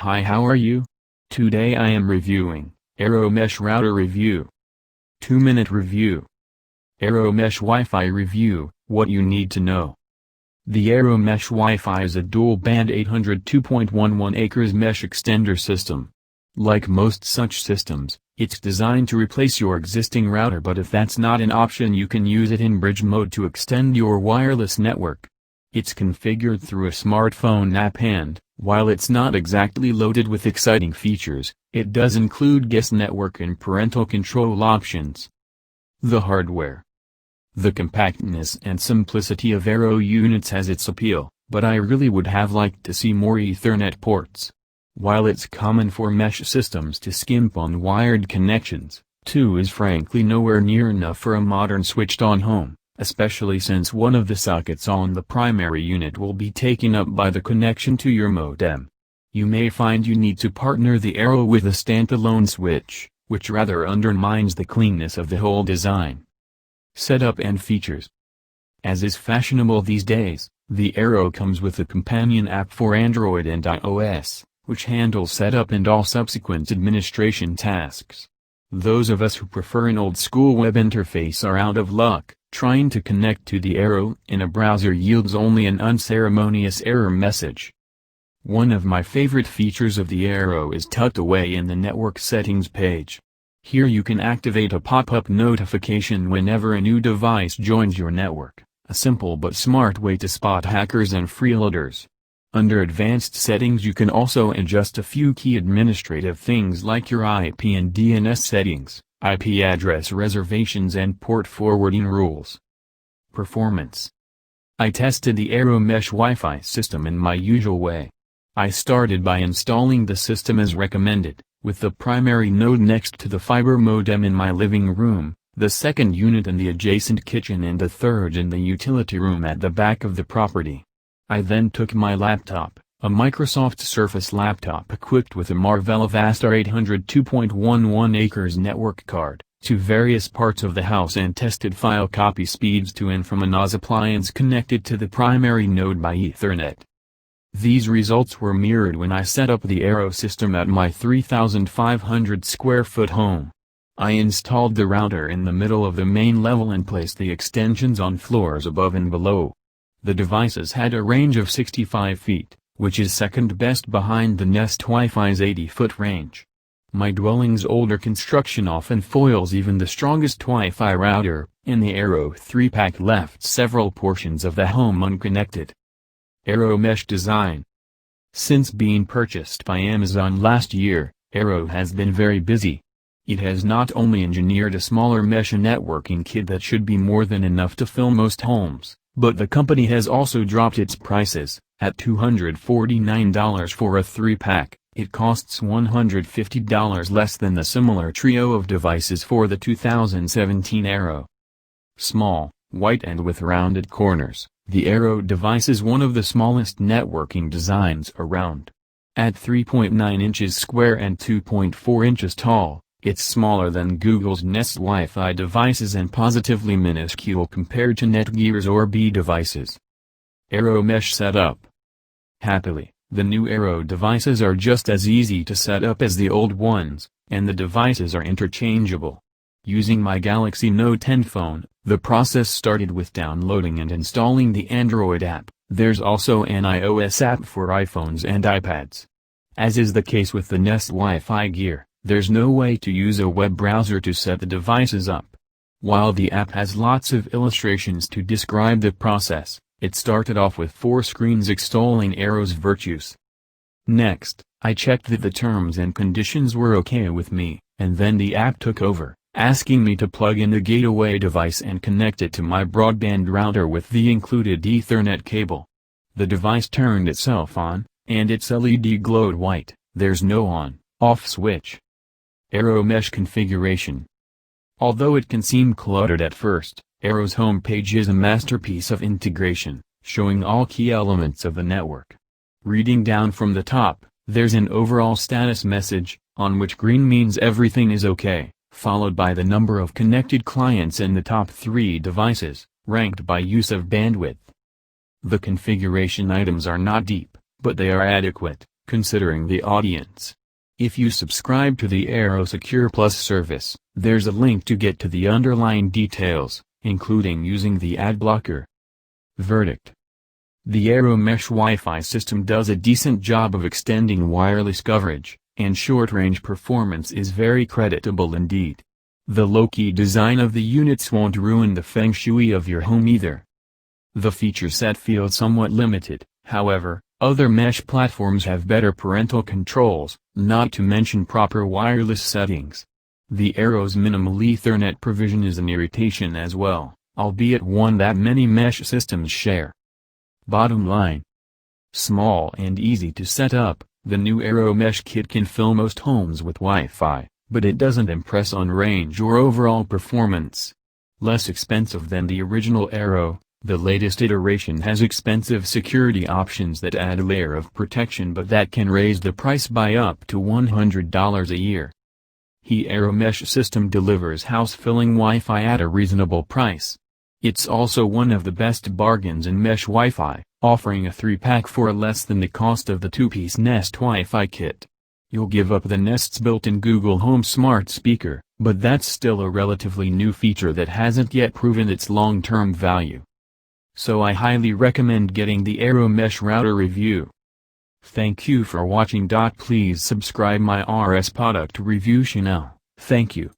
Hi, how are you? Today I am reviewing eero Mesh Router Review. 2-minute review. eero Mesh Wi-Fi Review, what you need to know. The eero Mesh Wi-Fi is a dual-band 802.11 acres mesh extender system. Like most such systems, it's designed to replace your existing router, but if that's not an option, you can use it in bridge mode to extend your wireless network. It's configured through a smartphone app, and, while it's not exactly loaded with exciting features, it does include guest network and parental control options. The hardware. The compactness and simplicity of eero units has its appeal, but I really would have liked to see more Ethernet ports. While it's common for mesh systems to skimp on wired connections, 2 is frankly nowhere near enough for a modern switched-on home, especially since one of the sockets on the primary unit will be taken up by the connection to your modem. You may find you need to partner the eero with a standalone switch, which rather undermines the cleanness of the whole design. Setup and features. As is fashionable these days, the eero comes with a companion app for Android and iOS, which handles setup and all subsequent administration tasks. Those of us who prefer an old-school web interface are out of luck. Trying to connect to the eero in a browser yields only an unceremonious error message. One of my favorite features of the eero is tucked away in the network settings page. Here you can activate a pop-up notification whenever a new device joins your network, a simple but smart way to spot hackers and freeloaders. Under advanced settings you can also adjust a few key administrative things like your IP and DNS settings, IP address reservations and port forwarding rules. Performance. I tested the eero Mesh Wi-Fi system in my usual way. I started by installing the system as recommended, with the primary node next to the fiber modem in my living room, the second unit in the adjacent kitchen, and the third in the utility room at the back of the property. I then took my laptop, a Microsoft Surface laptop equipped with a Marvell Avastar 802.11 acres network card, to various parts of the house and tested file copy speeds to and from a NAS appliance connected to the primary node by Ethernet. These results were mirrored when I set up the eero system at my 3,500 square foot home. I installed the router in the middle of the main level and placed the extensions on floors above and below. The devices had a range of 65 feet, which is second best behind the Nest Wi-Fi's 80-foot range. My dwelling's older construction often foils even the strongest Wi-Fi router, and the eero 3-pack left several portions of the home unconnected. eero Mesh Design. Since being purchased by Amazon last year, eero has been very busy. It has not only engineered a smaller mesh networking kit that should be more than enough to fill most homes, but the company has also dropped its prices. At $249 for a 3-pack, it costs $150 less than the similar trio of devices for the 2017 eero. Small, white and with rounded corners, the eero device is one of the smallest networking designs around. At 3.9 inches square and 2.4 inches tall, it's smaller than Google's Nest Wi-Fi devices and positively minuscule compared to Netgear's Orbi devices. eero Mesh Setup. Happily, the new eero devices are just as easy to set up as the old ones, and the devices are interchangeable. Using my Galaxy Note 10 phone, the process started with downloading and installing the Android app. There's also an iOS app for iPhones and iPads. As is the case with the Nest Wi-Fi gear, there's no way to use a web browser to set the devices up. While the app has lots of illustrations to describe the process, it started off with 4 screens extolling eero's virtues. Next, I checked that the terms and conditions were okay with me, and then the app took over, asking me to plug in the gateway device and connect it to my broadband router with the included Ethernet cable. The device turned itself on, and its LED glowed white. There's no on/off switch. eero Mesh Configuration. Although it can seem cluttered at first, eero's homepage is a masterpiece of integration, showing all key elements of the network. Reading down from the top, there's an overall status message, on which green means everything is okay, followed by the number of connected clients and the top 3 devices, ranked by use of bandwidth. The configuration items are not deep, but they are adequate, considering the audience. If you subscribe to the eero Secure Plus service, there's a link to get to the underlying details, including using the ad blocker. Verdict: the eero Mesh Wi-Fi system does a decent job of extending wireless coverage, and short-range performance is very creditable indeed. The low-key design of the units won't ruin the feng shui of your home either. The feature set feels somewhat limited, however. Other mesh platforms have better parental controls, not to mention proper wireless settings. The eero's minimal Ethernet provision is an irritation as well, albeit one that many mesh systems share. Bottom line: small and easy to set up, the new eero Mesh Kit can fill most homes with Wi-Fi, but it doesn't impress on range or overall performance. Less expensive than the original eero, the latest iteration has expensive security options that add a layer of protection, but that can raise the price by up to $100 a year. The eero Mesh system delivers house-filling Wi-Fi at a reasonable price. It's also one of the best bargains in mesh Wi-Fi, offering a 3-pack for less than the cost of the 2-piece Nest Wi-Fi kit. You'll give up the Nest's built-in Google Home smart speaker, but that's still a relatively new feature that hasn't yet proven its long-term value. So I highly recommend getting the eero Mesh router review. Thank you for watching. Please subscribe my RS product review channel. Thank you.